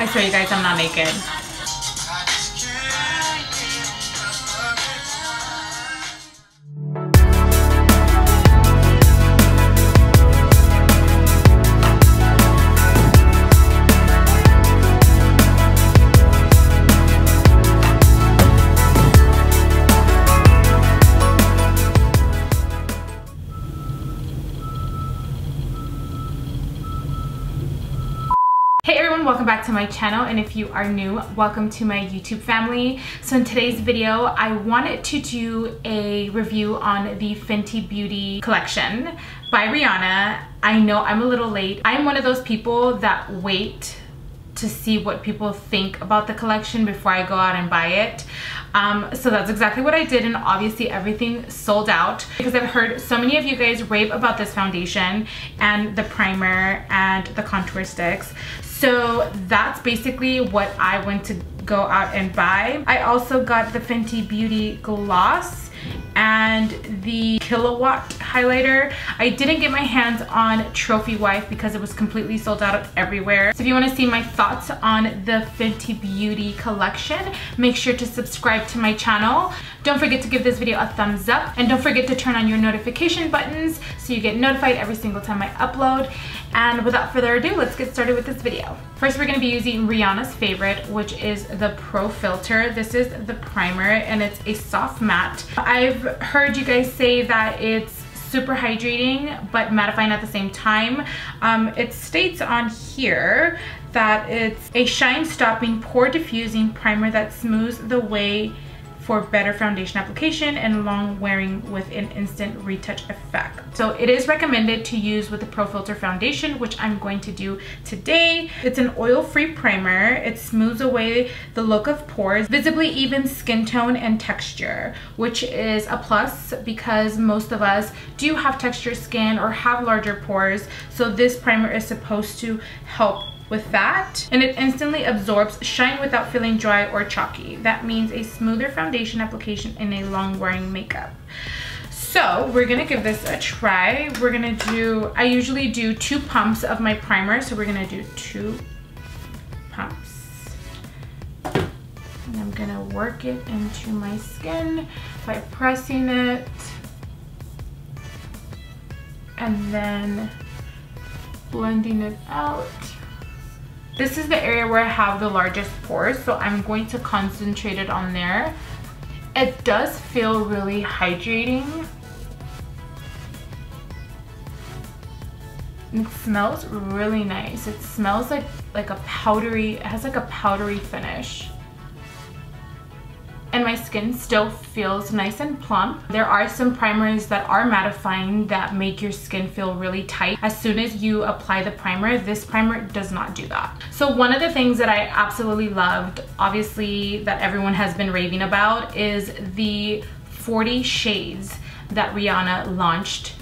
I swear you guys, I'm not naked. Hey everyone, welcome back to my channel, and if you are new, welcome to my YouTube family. So in today's video, I wanted to do a review on the Fenty Beauty collection by Rihanna. I know I'm a little late. I'm one of those people that wait to see what people think about the collection before I go out and buy it. So that's exactly what I did, and obviously everything sold out because I've heard so many of you guys rave about this foundation and the primer and the contour sticks. So that's basically what I went to go out and buy. I also got the Fenty Beauty gloss and the KILLAWATT highlighter. I didn't get my hands on Trophy Wife because it was completely sold out everywhere. So if you want to see my thoughts on the Fenty Beauty collection, make sure to subscribe to my channel. Don't forget to give this video a thumbs up, and don't forget to turn on your notification buttons so you get notified every single time I upload. And without further ado, let's get started with this video. First, we're going to be using Rihanna's favorite, which is the Pro Filter. This is the primer, and it's a soft matte. I've heard you guys say that it's super hydrating but mattifying at the same time. It states on here that it's a shine stopping, pore diffusing primer that smooths the way for better foundation application and long wearing with an instant retouch effect. So it is recommended to use with the Pro Filter foundation, which I'm going to do today. It's an oil-free primer. It smooths away the look of pores, visibly even skin tone and texture, which is a plus because most of us do have textured skin or have larger pores. So this primer is supposed to help with that, and it instantly absorbs shine without feeling dry or chalky. That means a smoother foundation application in a long wearing makeup. So we're gonna give this a try. We're gonna do, I usually do 2 pumps of my primer, so we're gonna do 2 pumps. And I'm gonna work it into my skin by pressing it and then blending it out. This is the area where I have the largest pores, so I'm going to concentrate it on there. It does feel really hydrating. It smells really nice. It smells like a powdery, it has like a powdery finish. And my skin still feels nice and plump. There are some primers that are mattifying that make your skin feel really tight as soon as you apply the primer. This primer does not do that. So one of the things that I absolutely loved, obviously that everyone has been raving about, is the 40 shades that Rihanna launched.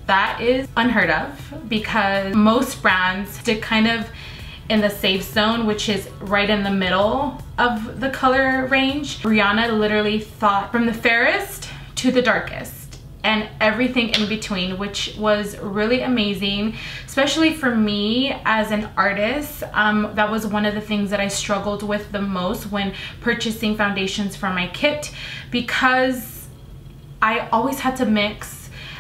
That is unheard of because most brands stick kind of in the safe zone, which is right in the middle of the color range. Rihanna literally thought from the fairest to the darkest and everything in between, which was really amazing, especially for me as an artist. That was one of the things that I struggled with the most when purchasing foundations for my kit, because I always had to mix.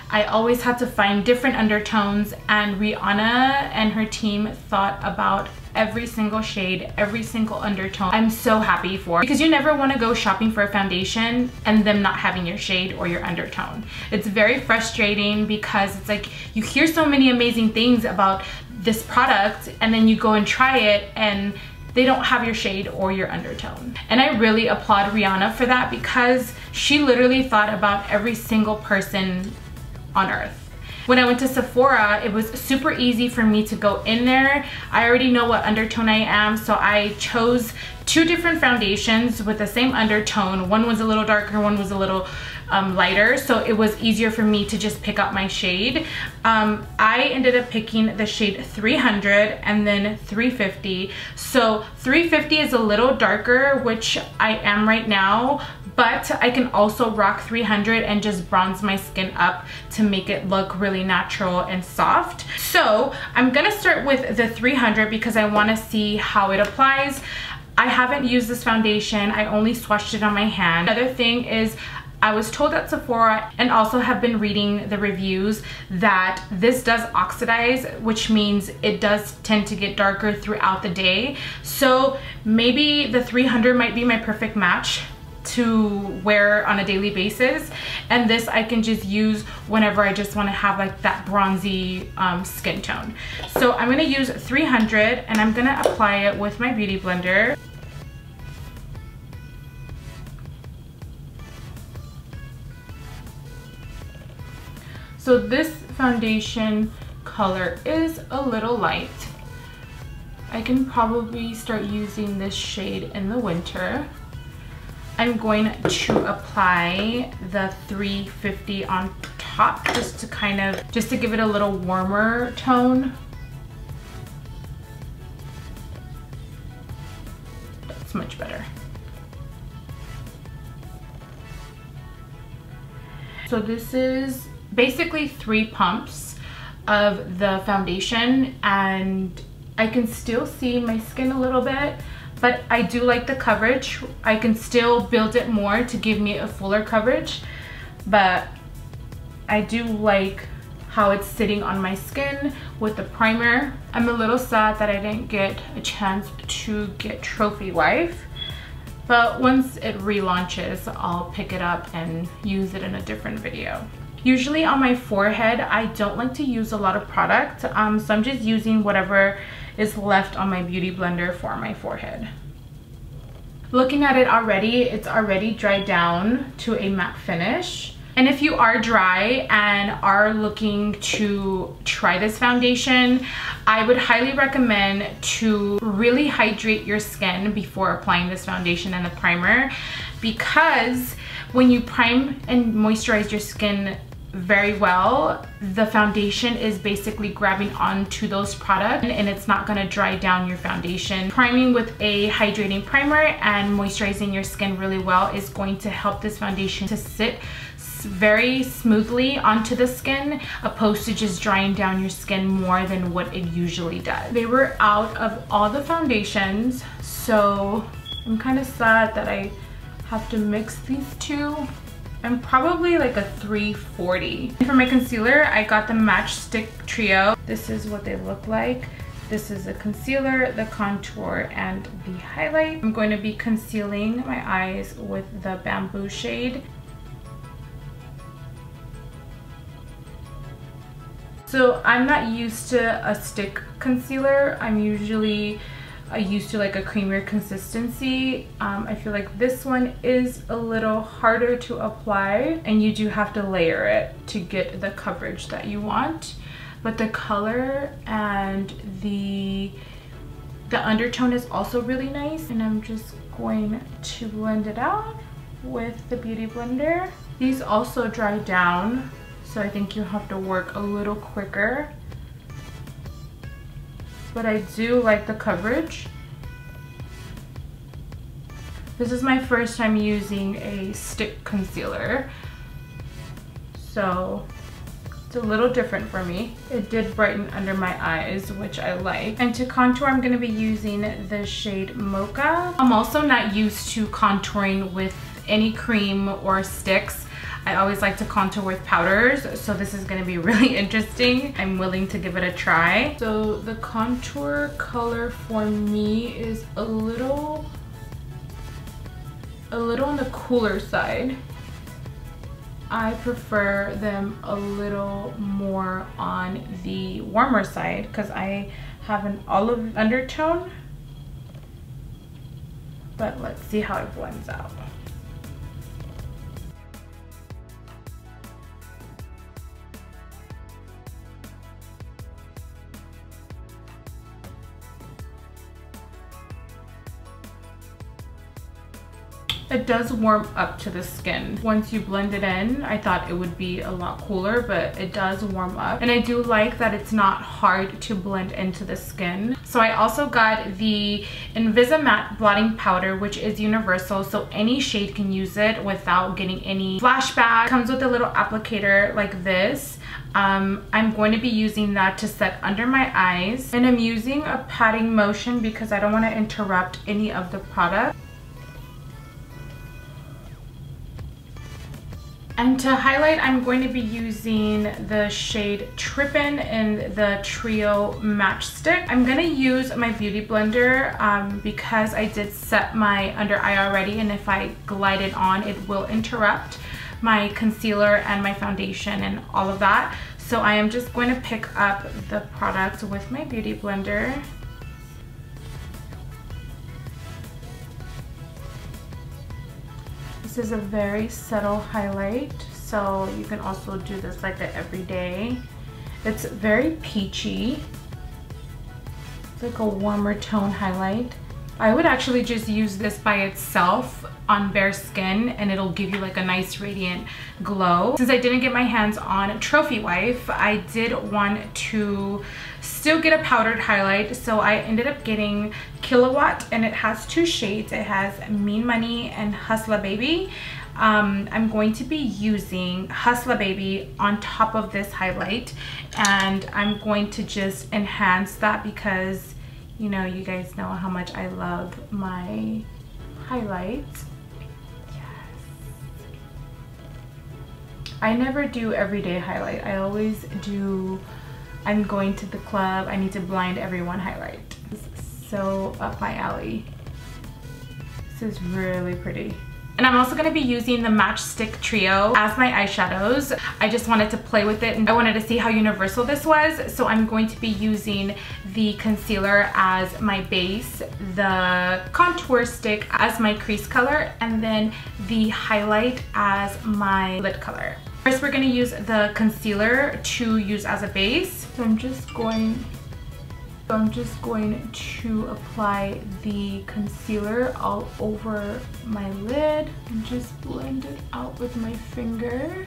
I always had to find different undertones, and Rihanna and her team thought about every single shade, every single undertone. I'm so happy for, because you never want to go shopping for a foundation and them not having your shade or your undertone. It's very frustrating because it's like you hear so many amazing things about this product and then you go and try it and they don't have your shade or your undertone. And I really applaud Rihanna for that because she literally thought about every single person on earth. When I went to Sephora, it was super easy for me to go in there. I already know what undertone I am, so I chose 2 different foundations with the same undertone. One was a little darker, one was a little lighter, so it was easier for me to just pick up my shade. I ended up picking the shade 300 and then 350. So 350 is a little darker, which I am right now, but I can also rock 300 and just bronze my skin up to make it look really natural and soft. So I'm gonna start with the 300 because I wanna see how it applies. I haven't used this foundation, I only swatched it on my hand. Another thing is, I was told at Sephora and also have been reading the reviews that this does oxidize, which means it does tend to get darker throughout the day. So maybe the 300 might be my perfect match to wear on a daily basis, and this I can just use whenever I just want to have like that bronzy skin tone. So I'm going to use 300 and I'm going to apply it with my beauty blender. So this foundation color is a little light. I can probably start using this shade in the winter. I'm going to apply the 350 on top just to give it a little warmer tone. That's much better. So this is basically 3 pumps of the foundation, and I can still see my skin a little bit, but I do like the coverage. I can still build it more to give me a fuller coverage, but I do like how it's sitting on my skin with the primer. I'm a little sad that I didn't get a chance to get Trophy Wife, but once it relaunches, I'll pick it up and use it in a different video. Usually on my forehead, I don't like to use a lot of product, so I'm just using whatever is left on my beauty blender for my forehead. Looking at it already, it's already dried down to a matte finish. And if you are dry and are looking to try this foundation, I would highly recommend to really hydrate your skin before applying this foundation and the primer, because when you prime and moisturize your skin very well, the foundation is basically grabbing onto those products and it's not going to dry down your foundation. Priming with a hydrating primer and moisturizing your skin really well is going to help this foundation to sit very smoothly onto the skin, opposed to just drying down your skin more than what it usually does. They were out of all the foundations, so I'm kind of sad that I have to mix these two. I'm probably like a 340. For my concealer, I got the Matchstick Trio. This is what they look like. This is the concealer, the contour, and the highlight. I'm going to be concealing my eyes with the Bamboo shade. So I'm not used to a stick concealer. I'm usually used to like a creamier consistency. I feel like this one is a little harder to apply, and you do have to layer it to get the coverage that you want. But the color and the undertone is also really nice, and I'm just going to blend it out with the beauty blender. These also dry down, so I think you have to work a little quicker. But I do like the coverage. This is my first time using a stick concealer, so it's a little different for me. It did brighten under my eyes, which I like. And to contour, I'm gonna be using the shade Mocha. I'm also not used to contouring with any cream or sticks. I always like to contour with powders, so this is going to be really interesting. I'm willing to give it a try. So the contour color for me is a little on the cooler side. I prefer them a little more on the warmer side because I have an olive undertone. But let's see how it blends out. It does warm up to the skin. Once you blend it in, I thought it would be a lot cooler, but it does warm up. And I do like that it's not hard to blend into the skin. So I also got the INVISIMATTE Blotting Powder, which is universal, so any shade can use it without getting any flashback. It comes with a little applicator like this. I'm going to be using that to set under my eyes. And I'm using a patting motion because I don't want to interrupt any of the product. And to highlight, I'm going to be using the shade Trippin' in the Trio Matchstick. I'm going to use my beauty blender because I did set my under eye already, and if I glide it on, it will interrupt my concealer and my foundation and all of that. So I am just going to pick up the product with my beauty blender. This is a very subtle highlight, so you can also do this like an everyday. It's very peachy. It's like a warmer tone highlight. I would actually just use this by itself on bare skin and it'll give you like a nice radiant glow. Since I didn't get my hands on Trophy Wife, I did want to still get a powdered highlight, so I ended up getting KILLAWATT, and it has 2 shades. It has Mean Money and Hustla Baby. I'm going to be using Hustla Baby on top of this highlight, and I'm going to just enhance that because, you know, you guys know how much I love my highlights. Yes. I never do everyday highlight. I always do, I'm going to the club, I need to blind everyone highlight. This is so up my alley. This is really pretty. And I'm also going to be using the Matchstick Trio as my eyeshadows. I just wanted to play with it and I wanted to see how universal this was. So I'm going to be using the concealer as my base, the contour stick as my crease color, and then the highlight as my lid color. First, we're going to use the concealer to use as a base. So I'm just going to apply the concealer all over my lid and just blend it out with my finger.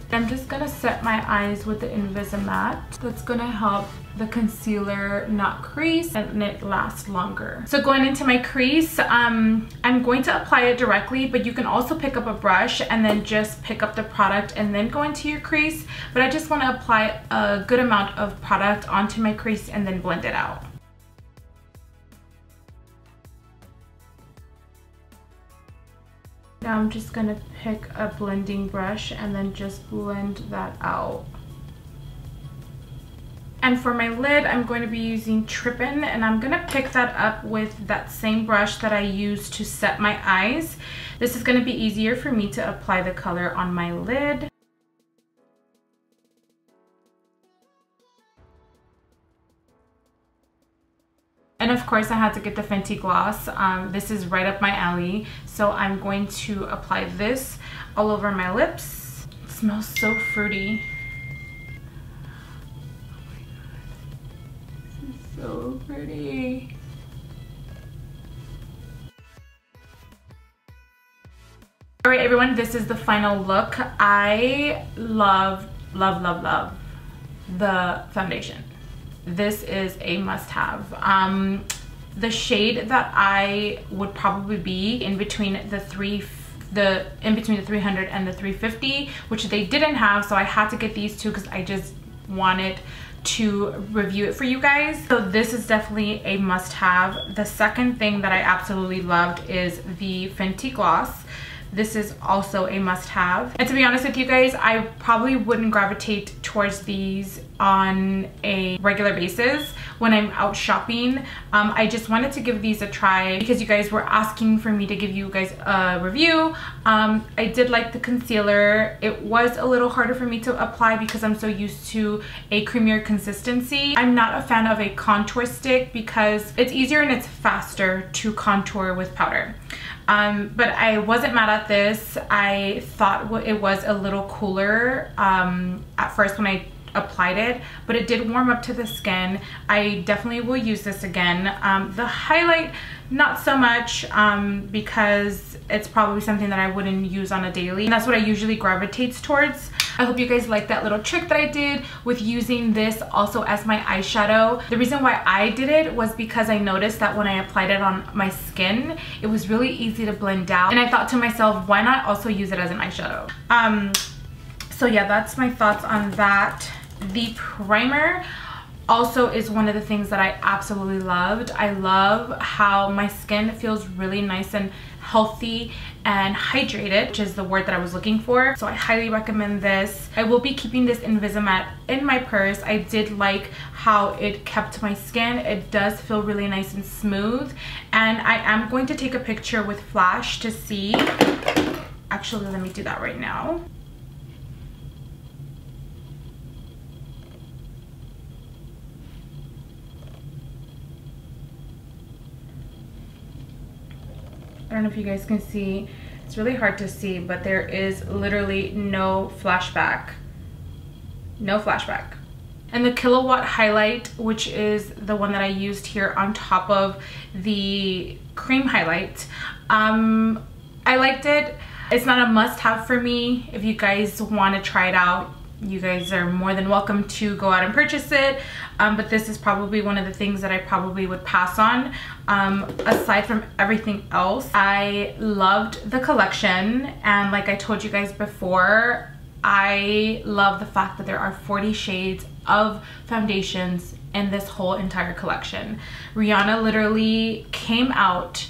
I'm just gonna set my eyes with the INVISIMATTE. That's gonna help the concealer not crease and it lasts longer. So going into my crease, I'm going to apply it directly, but you can also pick up a brush and then just pick up the product and then go into your crease. But I just want to apply a good amount of product onto my crease and then blend it out. Now I'm just gonna pick a blending brush and then just blend that out. And for my lid, I'm going to be using Trippin', and I'm gonna pick that up with that same brush that I used to set my eyes. This is gonna be easier for me to apply the color on my lid. And of course I had to get the Fenty gloss. This is right up my alley. So I'm going to apply this all over my lips. It smells so fruity. Oh my god, this is so pretty. All right, everyone, this is the final look. I love, love, love, love the foundation. This is a must-have. The shade that I would probably be in between the 300 and the 350, which they didn't have, so I had to get these two because I just wanted to review it for you guys. So this is definitely a must-have. The second thing that I absolutely loved is the Fenty gloss. This is also a must-have. And to be honest with you guys, I probably wouldn't gravitate towards these on a regular basis when I'm out shopping. I just wanted to give these a try because you guys were asking for me to give you guys a review. I did like the concealer. It was a little harder for me to apply because I'm so used to a creamier consistency. I'm not a fan of a contour stick because it's easier and it's faster to contour with powder. But I wasn't mad at this. I thought it was a little cooler at first when I applied it, but it did warm up to the skin. I definitely will use this again. The highlight, not so much, because it's probably something that I wouldn't use on a daily, and that's what I usually gravitates towards. I hope you guys like that little trick that I did with using this also as my eyeshadow. The reason why I did it was because I noticed that when I applied it on my skin, it was really easy to blend out, and I thought to myself, why not also use it as an eyeshadow? So yeah, that's my thoughts on that. The primer also is one of the things that I absolutely loved. I love how my skin feels really nice and healthy and hydrated, which is the word that I was looking for. So I highly recommend this. I will be keeping this INVISIMATTE in my purse. I did like how it kept my skin. It does feel really nice and smooth. And I am going to take a picture with flash to see. Actually, let me do that right now. I don't know if you guys can see, it's really hard to see, but there is literally no flashback. No flashback. And the Killawatt highlight, which is the one that I used here on top of the cream highlight, I liked it. It's not a must-have for me. If you guys want to try it out, you guys are more than welcome to go out and purchase it, but this is probably one of the things that I probably would pass on. Aside from everything else, I loved the collection, and like I told you guys before, I love the fact that there are 40 shades of foundations in this whole entire collection. Rihanna literally came out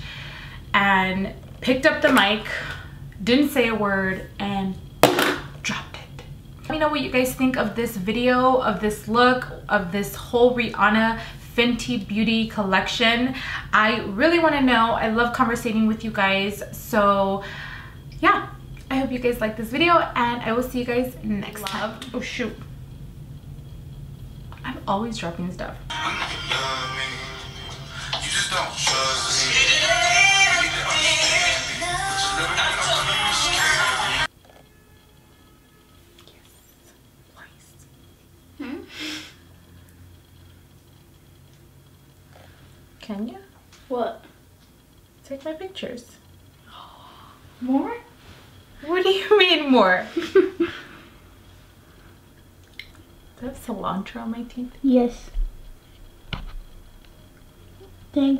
and picked up the mic, didn't say a word, and dropped it. Let me know what you guys think of this video, of this look, of this whole Rihanna Fenty Beauty collection. I really want to know. I love conversating with you guys. So yeah, I hope you guys like this video, and I will see you guys next time. Oh shoot, I'm always dropping stuff. Can you? What? Take my pictures. More? What do you mean more? Do I have cilantro on my teeth? Yes. Thank